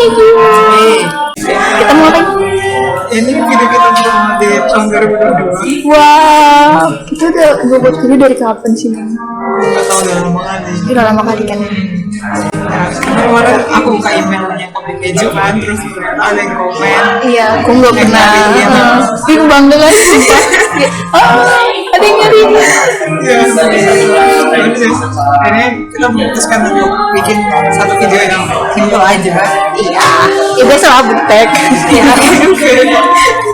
Kita mau apa? Ini video kita pertama di tahun 2022. Wow, kita udah buat video dari kapan sih? Nggak tahu udah lama kali. Udah lama kali kan ya? Kemarin aku buka emailnya Komik Keju kan, terus ada yang komen. Iya, aku nggak pernah. Aku bangga kan, sumpah. Ada yang nyari. Iya, akhirnya kita memutuskan untuk bikin satu video yang simple aja. Iya, ya biasa lah buktek. Iya,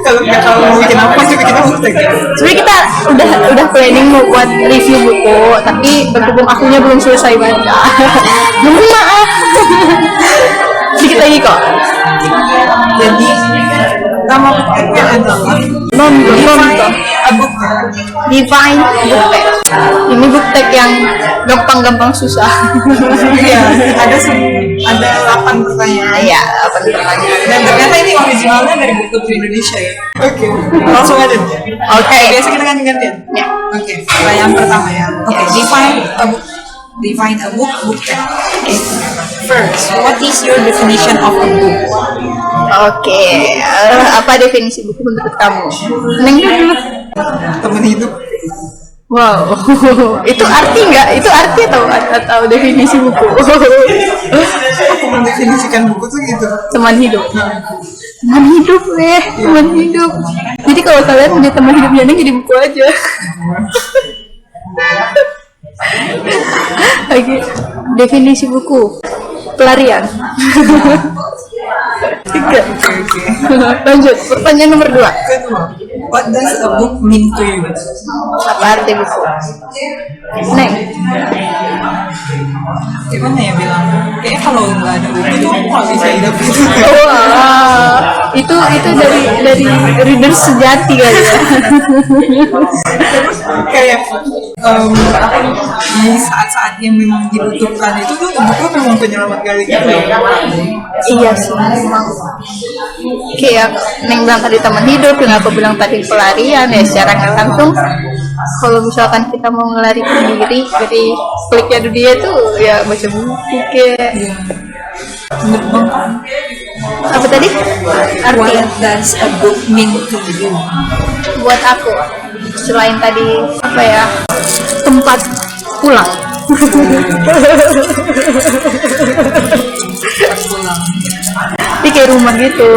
kalau nggak tahu mau bikin apa sih kita buktek. Sebenarnya kita udah planning mau buat review buku, tapi berhubung akunya belum selesai baca. Mohon maaf. Sedikit lagi kok. Jadi nama bukteknya adalah Divine Booktek. Ini booktek yang gampang-gampang susah. Iya, ada 8 pertanyaan. Iya, 8 pertanyaan. Dan ternyata ini originalnya dari buku Indonesia ya. Oke, langsung aja. Oke. Biasa kita ganti-gantian. Ya. Oke, pertanyaan pertama ya. Oke, define a book, booktek. Okay. First, what is your definition of a book? Oke, apa definisi buku menurut kamu? Neng dulu. Teman hidup. Wow, itu arti nggak? Itu arti atau definisi buku? Aku mendefinisikan buku tuh gitu. Teman hidup. Teman hidup teman hidup. Jadi kalau kalian punya teman hidupnya Neng jadi buku aja. Oke, definisi buku. Pelarian. 3. Lanjut, pertanyaan nomor 2. Kedua, what does a book mean to you? Apa arti buku? Neng. Gimana ya bilang? Kayaknya kalau nggak ada buku tuh aku nggak bisa hidup. Wah, itu dari reader sejati kali ya. Kayak di saat-saat yang memang dibutuhkan itu tuh buku memang penyelamat kali gitu. Iya sih, memang. Kayak Neng bilang tadi teman hidup, dan aku bilang tadi pelarian ya, secara nggak langsung. Kalau misalkan kita mau ngelarikan diri dari kliknya dunia tuh ya baca buku kayak. Iya. Menurut Bang, Apa tadi? Arti ya? what does a book mean to you? Buat aku, selain tadi apa ya, tempat pulang. Ini kayak rumah gitu.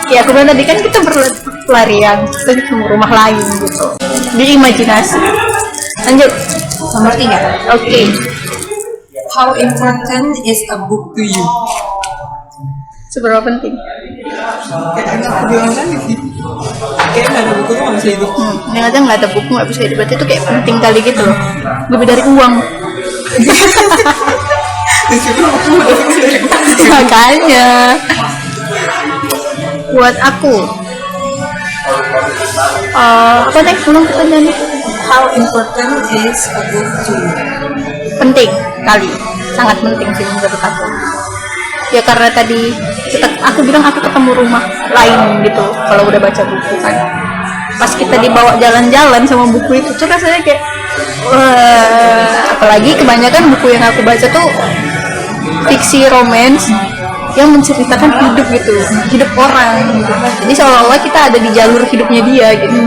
Ya aku bilang tadi kan kita berlarian, kita ketemu rumah lain gitu. Di imajinasi. Lanjut. Nomor 3. Oke. How important is a book to you? Seberapa penting? Kayak aku bilang tadi sih. Kayak nggak ada buku tuh nggak bisa hidup. Yang ada nggak ada buku nggak bisa hidup, berarti itu kayak penting kali gitu loh. Lebih dari uang. Makanya. Buat aku. Apa nih? Ulang pertanyaannya. How important is a book to you? Penting kali, sangat penting sih menurut aku. Ya karena tadi aku bilang aku ketemu rumah lain gitu kalau udah baca buku kan. Pas kita dibawa jalan-jalan sama buku itu tuh rasanya kayak apalagi kebanyakan buku yang aku baca tuh fiksi romance yang menceritakan hidup gitu, hidup orang gitu. Jadi seolah-olah kita ada di jalur hidupnya dia gitu.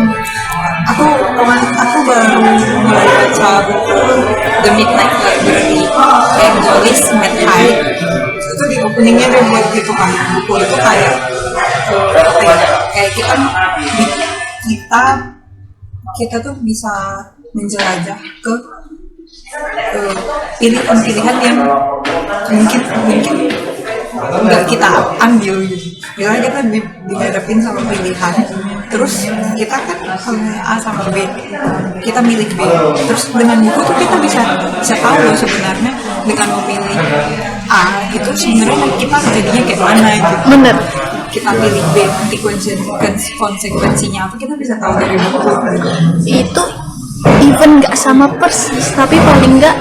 Aku baru mulai baca buku The Midnight Library yang Jolis Medhai. Itu di openingnya dia buat gitu kan, buku itu kayak kita tuh bisa menjelajah ke pilihan-pilihan yang mungkin nggak kita ambil gitu. Misalnya kita dihadapin sama pilihan, terus kita kan A sama B, kita milih B. Terus dengan buku tuh kita bisa tahu loh sebenarnya dengan memilih A itu sebenarnya kita jadinya kayak mana gitu. Bener. Kita pilih B, nanti konsekuensinya apa kita bisa tahu dari buku. Itu even nggak sama persis, tapi paling nggak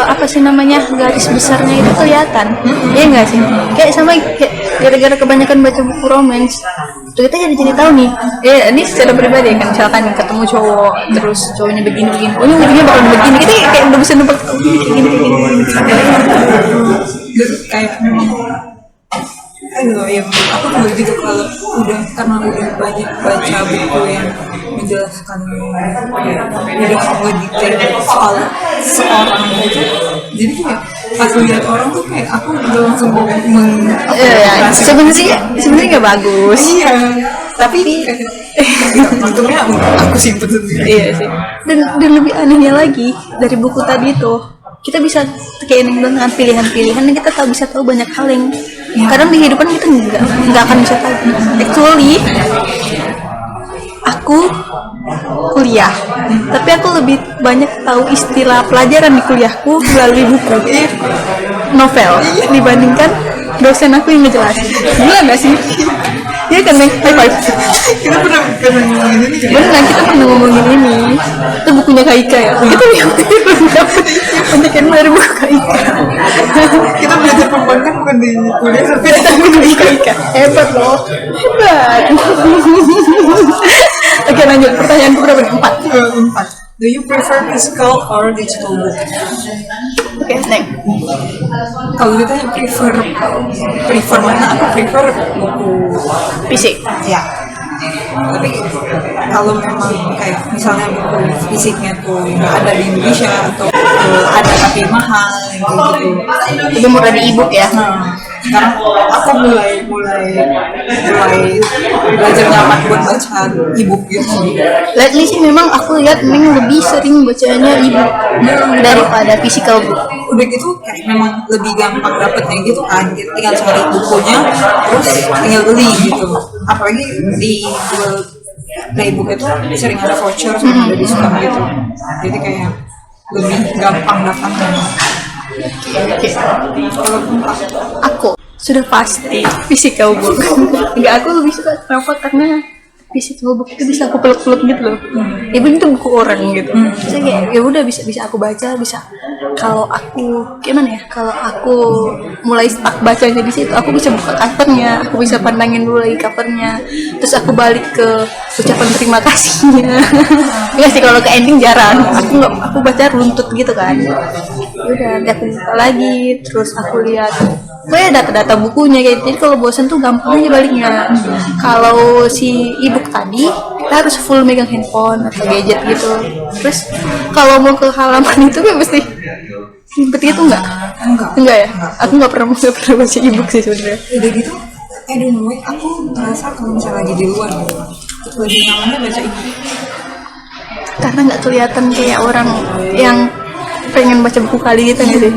apa sih namanya, garis besarnya itu kelihatan. Iya nggak sih? Kayak sama kayak gara-gara kebanyakan baca buku romance, tuh kita jadi tahu nih. Ini secara pribadi kan, misalkan ketemu cowok, terus cowoknya begini, oh ini ujungnya bakal begini, kita kayak udah bisa nebak, oh ini kayak gini. Kayak memang loh ya, aku juga gitu kalau karena udah banyak baca buku yang menjelaskan udah detail soal seorang itu, jadi kayak pas lihat orang tuh kayak aku udah langsung sebenarnya nggak bagus. iya, tapi untungnya aku simpen sendiri. Iya sih. Dan lebih anehnya lagi dari buku tadi itu, kita bisa keinginan dengan pilihan-pilihan dan kita bisa tahu banyak hal yang kadang di kehidupan kita nggak akan bisa tahu. Actually, aku kuliah, tapi aku lebih banyak tahu istilah pelajaran di kuliahku melalui buku novel dibandingkan dosen aku yang ngejelasin. Gila nggak sih? Iya kan, Neng? High five. Kita pernah ngomongin ini kan? Benar, kita pernah ngomongin ini. Itu bukunya Kaika ya. Kita banyak yang dari buku Kaika. Kita belajar perbankan bukan di kuliah, tapi di Kaika. Hebat loh. Hebat. Oke, lanjut. Pertanyaan berapa nih? 4. Do you prefer physical or digital book? Oke, Neng. Kalau ditanya prefer mana, aku prefer buku Fisik. ya. Tapi kalau memang kayak misalnya buku fisiknya tuh nggak ada di Indonesia atau ada tapi mahal gitu, Lebih murah di e-book ya. nah sekarang aku mulai belajar nyaman buat baca e-book gitu. Lately sih memang aku lihat Neng lebih sering bacanya e-book daripada physical book. Udah gitu kayak memang lebih gampang dapetnya gitu kan, tinggal cari bukunya terus tinggal beli gitu. Apalagi di jual playbook itu sering ada voucher, sering ada diskon gitu, jadi kayak lebih gampang dapatnya. Kalau Aku sudah pasti physical book. Enggak, aku lebih suka novel karena physical book itu bisa aku peluk-peluk gitu loh. Even itu buku orang gitu. Bisa kayak ya udah bisa aku baca, bisa kalau aku gimana ya? Kalau aku mulai stuck bacanya di situ, aku bisa buka covernya, aku bisa pandangin dulu lagi covernya. Terus aku balik ke ucapan terima kasihnya. Ya sih, kalau ke ending jarang. Aku baca runtut gitu kan. Ya udah, aku buka lagi, terus aku lihat data-data bukunya kayak gitu. Jadi kalau bosan tuh gampang aja baliknya. Kalau si ebook tadi kita harus full megang handphone atau gadget gitu. Terus kalau mau ke halaman itu kan mesti ribet gitu enggak ya? Aku nggak pernah baca ebook sih sebenarnya. udah gitu, I don't know, aku ngerasa kalau misalnya lagi di luar gitu, lebih nyamannya baca ebook. Karena nggak kelihatan kayak orang yang pengen baca buku kali gitu nggak sih?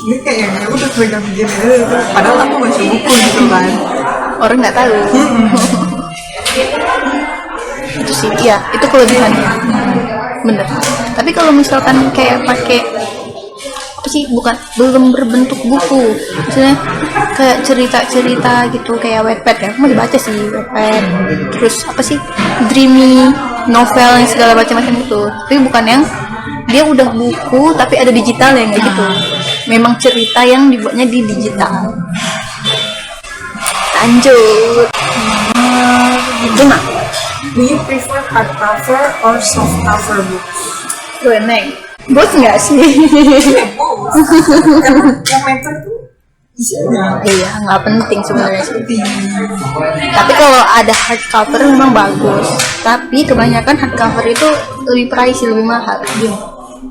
Ini kayak ya udah pegang gini gitu. Padahal aku baca buku gitu kan. Orang nggak tahu. Itu sih, ya itu kelebihannya. Bener. Tapi kalau misalkan kayak pakai apa sih, belum berbentuk buku, misalnya kayak cerita-cerita gitu kayak Wattpad ya, aku masih baca sih Wattpad. Terus apa sih, dreamy novel yang segala macam-macam itu. Tapi bukan yang dia udah buku tapi ada digital yang kayak gitu. Memang cerita yang dibuatnya di digital. Lanjut. 5. Do you prefer hardcover or softcover books? Gue Neng, bos nggak sih? Karena yang matter tuh isinya. Iya, nggak penting sebenarnya sih. Tapi kalau ada hardcover memang bagus. Tapi kebanyakan hardcover itu lebih pricey, lebih mahal.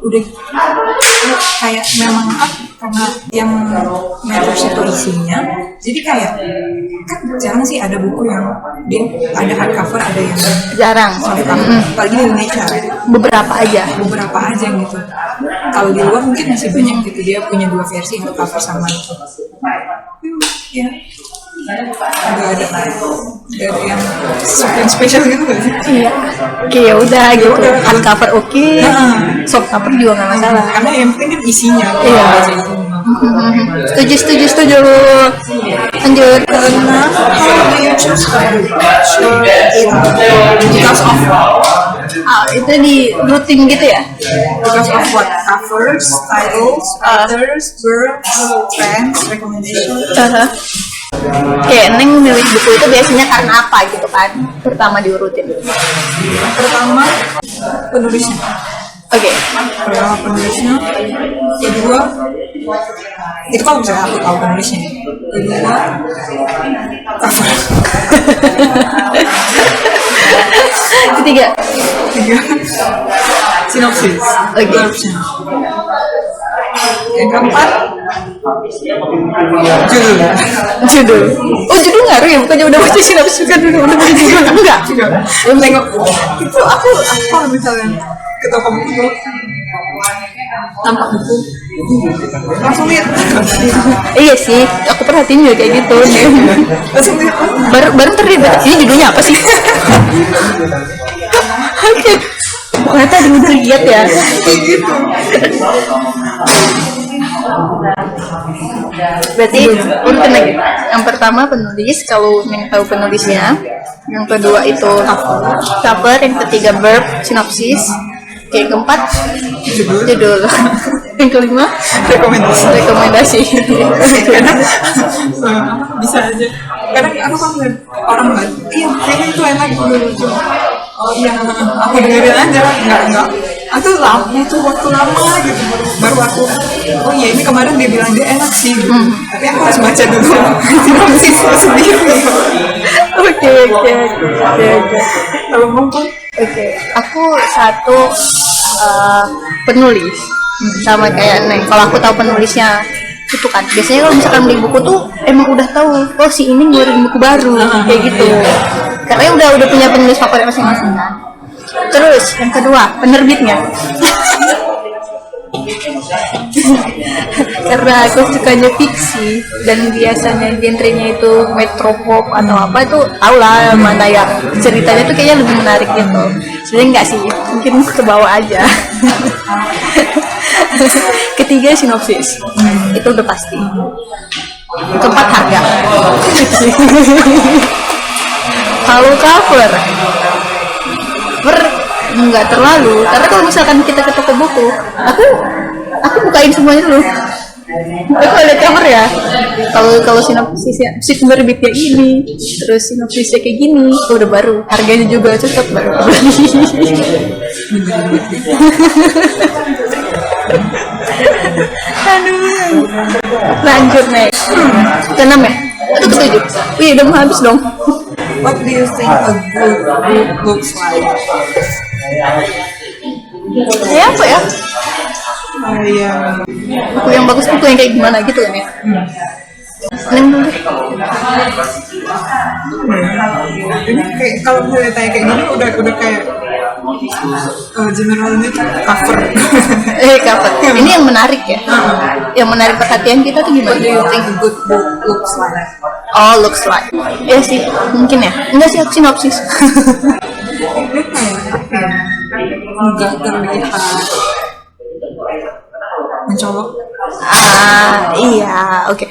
Udah kayak memang karena yang matters itu isinya, jadi kayak kan jarang sih ada buku yang dia ada hardcover, ada yang Jarang. softcover. Apalagi di Indonesia Beberapa aja. gitu. Kalau di luar mungkin masih banyak gitu, dia punya 2 versi hardcover sama ya nggak ada yang super spesial gitu nggak sih? Iya. Oke, ya udah gitu. Hardcover oke. Softcover juga nggak masalah. Karena yang penting kan isinya. Iya. Baca itu. Setuju. Lanjut. Karena how do you choose a book? Because of Itu di routing gitu ya? because of what? Covers, titles, authors, words, trends, recommendations. Kayak Neng milih buku itu biasanya karena apa gitu kan? Pertama diurutin. Pertama penulisnya. Oke. Pertama penulisnya. Kedua Itu kalau misalnya aku tahu penulisnya. Kedua, cover. Ketiga, Tiga, sinopsis. Oke. Yang keempat, judul. judul. Oh, judul ngaruh ya? Bukannya udah baca sinopsis kan udah baca judul? Enggak. Belum tengok. Itu aku kalau misalnya ke toko buku tampak buku langsung lihat. Iya sih, aku perhatiin juga kayak gitu. Langsung lihat. Baru terlibat. Ini judulnya apa sih? Oke. Ternyata ada udah lihat ya. Kayak gitu. Berarti urutan lagi. Yang pertama penulis, kalau yang tahu penulisnya. Yang kedua itu cover, yang ketiga verb, sinopsis. Yang keempat judul. Yang kelima rekomendasi. Kadang bisa aja. Kadang aku kan ngeliat orang kan, iya kayaknya itu enak gitu. Oh iya, aku dengerin aja. Enggak. Aku butuh waktu lama gitu. Baru aku, oh iya ini kemarin dia bilang dia enak sih gitu. Tapi aku harus baca dulu sinopsis sendiri. Oke. Kalau ngomong Oke, aku satu penulis sama kayak Neng. Kalau aku tahu penulisnya itu kan biasanya kalau misalkan beli buku tuh emang udah tahu oh si ini ngeluarin buku baru kayak gitu karena udah punya penulis favorit masing-masing kan. Terus yang kedua penerbitnya. Karena aku sukanya fiksi dan biasanya genrenya itu metropop atau apa itu tau lah mana yang ceritanya tuh kayaknya lebih menarik gitu. Sebenarnya enggak sih, mungkin ke bawah aja. Ketiga sinopsis, itu udah pasti. Keempat harga. Kalau cover nggak terlalu, karena kalau misalkan kita ke toko buku, aku bukain semuanya dulu. Aku ada cover ya. Kalau sinopsisnya si penerbitnya ini, terus sinopsisnya kayak gini, udah baru harganya juga cocok baru beli. Aduh. Lanjut next. Keenam ya? Atau ketujuh? Wih, udah mau habis dong. what do you think a good book looks like? Ya apa ya? Kayak Buku yang bagus, buku yang kayak gimana gitu kan ya? Neng dulu deh. ini kayak kalau misalnya tanya kayak gini udah kayak generalnya tuh cover. Cover. Ini yang menarik ya? Yang menarik perhatian kita tuh gimana? What do you think a good book looks like? Oh, looks like. Ya sih, mungkin ya. Enggak sih, aku sinopsis. Ini kayak apa ya? Nggak terlihat mencolok. Iya, oke.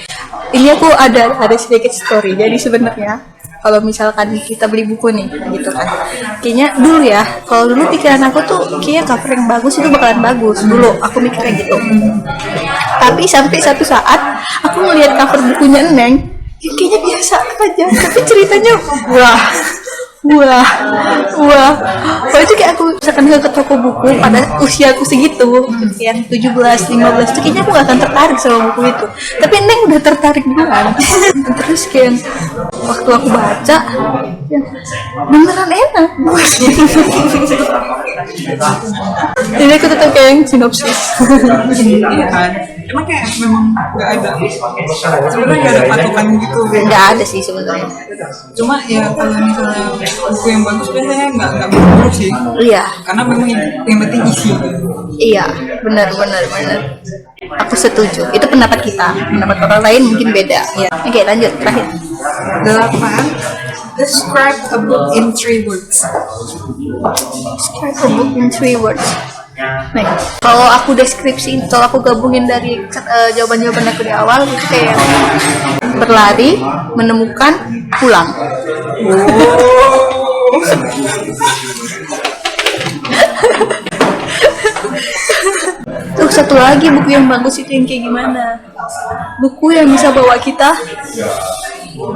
Ini aku ada sedikit story. Jadi sebenarnya kalau misalkan kita beli buku nih, gitu kan. Kayaknya dulu ya, kalau dulu pikiran aku tuh kayaknya cover yang bagus itu bakalan bagus. Dulu aku mikirnya gitu. Tapi sampai satu saat aku ngeliat cover bukunya Neng, kayaknya biasa aja. Tapi ceritanya wah. Kalau itu kayak aku misalkan ke toko buku pada usia aku segitu, yang 17, 15 itu kayaknya aku gak akan tertarik sama buku itu. Tapi Neng udah tertarik duluan. Terus kayak waktu aku baca, ya, beneran enak. Jadi aku tetap kayak yang sinopsis. Iya kan? Emang kayak memang nggak ada. Sebenarnya nggak ada patokan gitu. Nggak ada sih sebenarnya. Cuma ya kalau misalnya buku yang bagus biasanya nggak buru-buru sih. Iya. Karena memang yang penting isi. Iya, benar. Aku setuju. Itu pendapat kita. Pendapat orang lain mungkin beda. Ya. Oke, lanjut terakhir. 8. Describe a book in 3 words. Describe a book in 3 words. Nih, kalau aku deskripsi, kalau aku gabungin dari jawaban-jawaban aku di awal, itu kayak berlari, menemukan, pulang. Tuh satu lagi buku yang bagus itu yang kayak gimana? Buku yang bisa bawa kita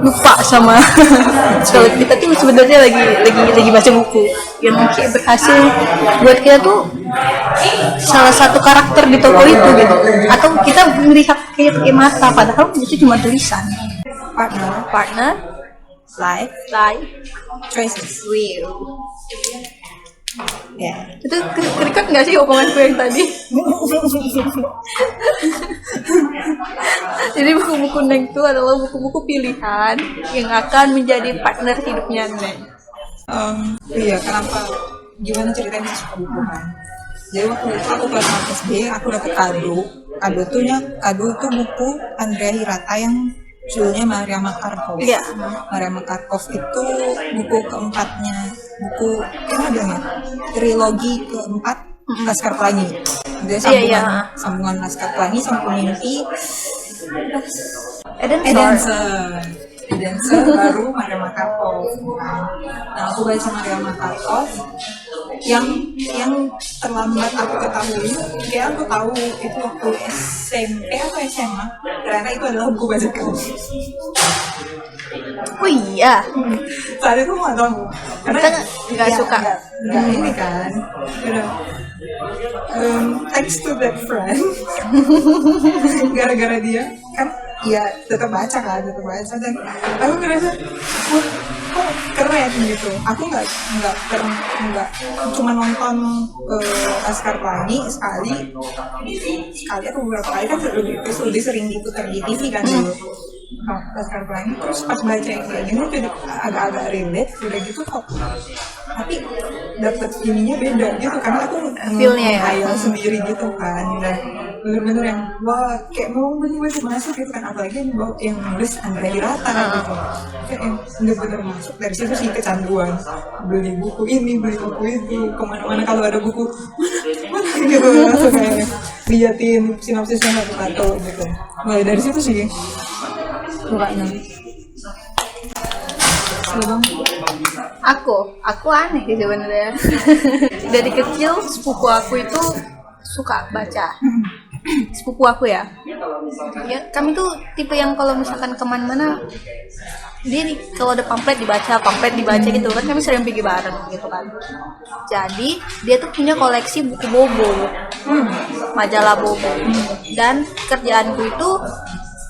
lupa sama kalau kita tuh sebenarnya lagi baca buku yang kayak berhasil buat kita tuh salah satu karakter di toko itu gitu, atau kita melihat kayak pakai mata padahal itu cuma tulisan. Partner Life choices. Ya. Itu kerikat nggak sih omonganku yang tadi? Jadi buku-buku Neng itu adalah buku-buku pilihan yang akan menjadi partner hidupnya Neng. Iya, kenapa? Gimana ceritanya sih suka buku kan? Jadi waktu itu aku kelas 4 SD, aku dapet kado. Kado itu buku Andrea Hirata yang judulnya Maria Makarkov. Iya. Maria Makarkov itu buku keempatnya, buku trilogi keempat Laskar Pelangi. Dia sambungan Laskar Pelangi, Sang Pemimpi, Edense baru Maria Makarkov. Nah, aku baca Maria Makarkov yang terlambat aku ketahui, kayak aku tahu itu waktu SMP atau SMA, ternyata itu adalah buku bajakan. Oh iya. Saat itu nggak tahu, karena nggak suka. Nggak ini kan, thanks to that friend, gara-gara dia kan, ya tetap baca dan aku ngerasa kok keren gitu. Aku nggak cuma nonton Laskar Pelangi sekali atau beberapa kali kan lebih sering diputar di TV kan dulu. Laskar Pelangi, terus pas baca yang kayak gini jadi agak-agak relate udah gitu kok, tapi dapet ininya beda gitu karena aku feel-nya ya hayal sendiri gitu kan, dan bener-bener yang wah kayak mau bener-bener masuk gitu kan, apalagi yang nulis Andrea Hirata gitu, kayak yang bener-bener masuk. Dari situ sih kecanduan, beli buku ini beli buku itu, kemana-mana kalau ada buku mana gitu langsung kayak liatin sinopsisnya satu-satu gitu. Mulai dari situ sih sukanya. Aku aneh sih sebenarnya. Dari kecil sepupu aku itu suka baca. Sepupu aku ya kami tuh tipe yang kalau misalkan kemana-mana dia kalau ada pamflet dibaca gitu kan, kami sering pergi bareng gitu kan. Jadi dia tuh punya koleksi buku Bobo, majalah Bobo, dan kerjaanku itu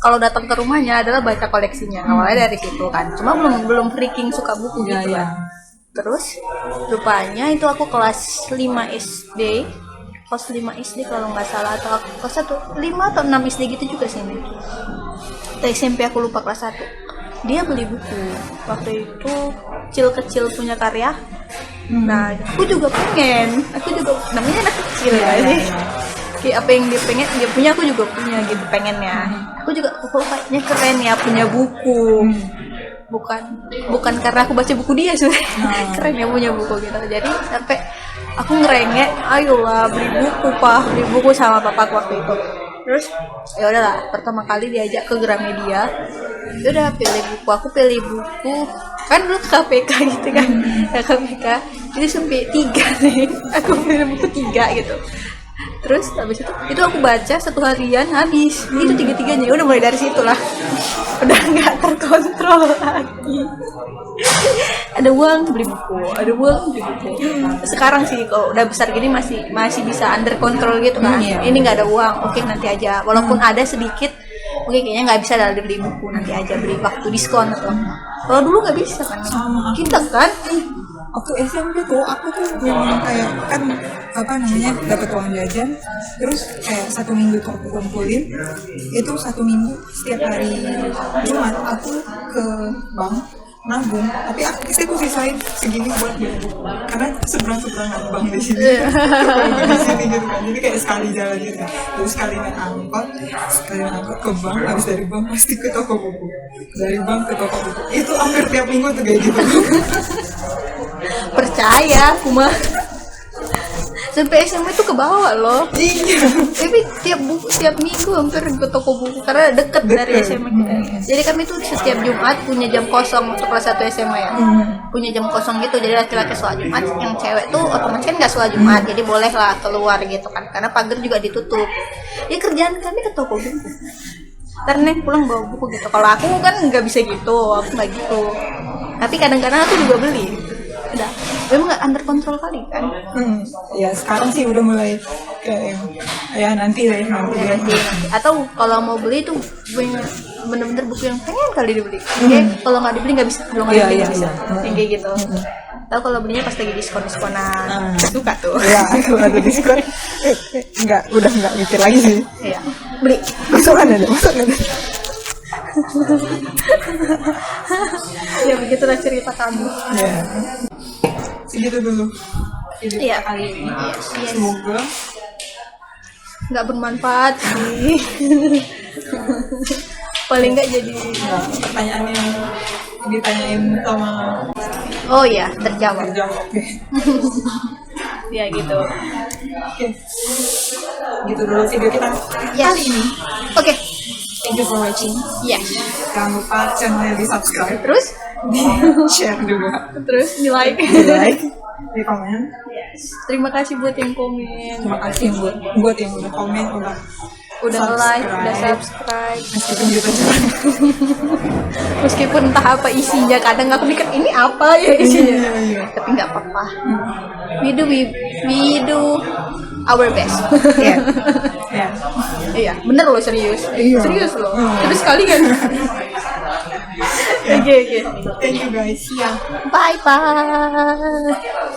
kalau datang ke rumahnya adalah baca koleksinya. Awalnya dari situ kan, cuma belum freaking suka buku gitu kan. Terus rupanya itu aku kelas 5 SD kalau nggak salah, atau aku kelas 5 atau 6 SD gitu juga sih nih. Dari SMP aku lupa kelas 1. Dia beli buku waktu itu kecil punya karya. Nah aku juga pengen, namanya anak kecil ya sih. Kayak apa yang dia punya aku juga punya gitu pengennya. Aku juga kayaknya keren ya punya buku. Bukan karena aku baca buku dia sih. Keren ya punya buku gitu. Jadi sampai aku ngerengek, ayolah beli buku sama papaku waktu itu. Terus ya udahlah, pertama kali diajak ke Gramedia, ya udah aku pilih buku kan dulu KPK gitu kan, ya KPK, jadi sampai 3 nih, aku pilih buku 3 gitu. Terus habis itu aku baca 1 harian habis, itu 3-3-nya, udah mulai dari situ lah, udah nggak terkontrol lagi. Ada uang beli buku. Sekarang sih kalau udah besar gini masih bisa under control gitu kan. Ini nggak ada uang, oke nanti aja. Walaupun ada sedikit, oke kayaknya nggak bisa dalam beli buku, nanti aja beli waktu diskon atau apa. Kalau dulu nggak bisa kan. Kita kan waktu SMP tuh aku tuh memang kayak kan dapat uang jajan, terus kayak 1 minggu tuh aku kumpulin itu 1 minggu setiap hari Jumat aku ke bank nabung, tapi aku sisain segini buat beli buku karena seberang bank di sini di sini gitu kan, jadi kayak sekali jalan gitu kan, terus sekali naik angkot ke bank, habis dari bank pasti ke toko buku, dari bank ke toko buku, itu hampir tiap minggu tuh kayak gitu. Percaya aku mah sampai SMA itu ke bawah loh. Iya. Tapi tiap minggu hampir ke toko buku karena deket dari SMA kita. Jadi kami tuh setiap Jumat punya jam kosong untuk kelas 1 SMA ya. Punya jam kosong gitu. Jadi laki-laki sholat Jumat, yang cewek tuh otomatis kan nggak sholat Jumat. Jadi bolehlah keluar gitu kan. Karena pagar juga ditutup. Ya kerjaan kami ke toko buku. ntar nih pulang bawa buku gitu. Kalau aku kan nggak bisa gitu, aku nggak gitu, tapi kadang-kadang aku juga beli. Udah, memang nggak under kontrol kali kan. Ya sekarang sih udah mulai kayak ya nanti deh nanti Ya, deh. atau kalau mau beli tuh bener-bener buku yang pengen kali dibeli. Kayak kalau nggak dibeli nggak bisa, kalau nggak Iya, dibeli iya, nggak bisa. iya. Yang kayak gitu. Tahu kalau belinya pas lagi diskon-diskonan. Suka tuh. Ya kalau ada diskon udah nggak mikir lagi sih. Iya, beli. Masuk ada. Ya begitulah cerita kami. Ya. Segitu dulu. Video Iya. kali ini. Yes. Semoga Nggak bermanfaat sih. Paling nggak jadi. pertanyaan yang ditanyain sama Oh iya, terjawab. terjawab. Ya gitu. Oke. Gitu dulu video kita Yes. kali ini. Oke. Thank you for watching. Yes. Jangan lupa channelnya di subscribe, Terus, di share juga, di like. di like, di komen. Yes. Terima kasih buat yang komen. Terima kasih buat yang udah komen, Udah like, udah subscribe. meskipun gitu juga. Meskipun entah apa isinya, kadang aku mikir ini apa ya isinya. Iya. Tapi nggak apa-apa. We do our best. Iya. Ya. Iya, bener loh, serius. Iya. Serius loh. Terus sekali kan. Oke. Thank you guys. Bye bye.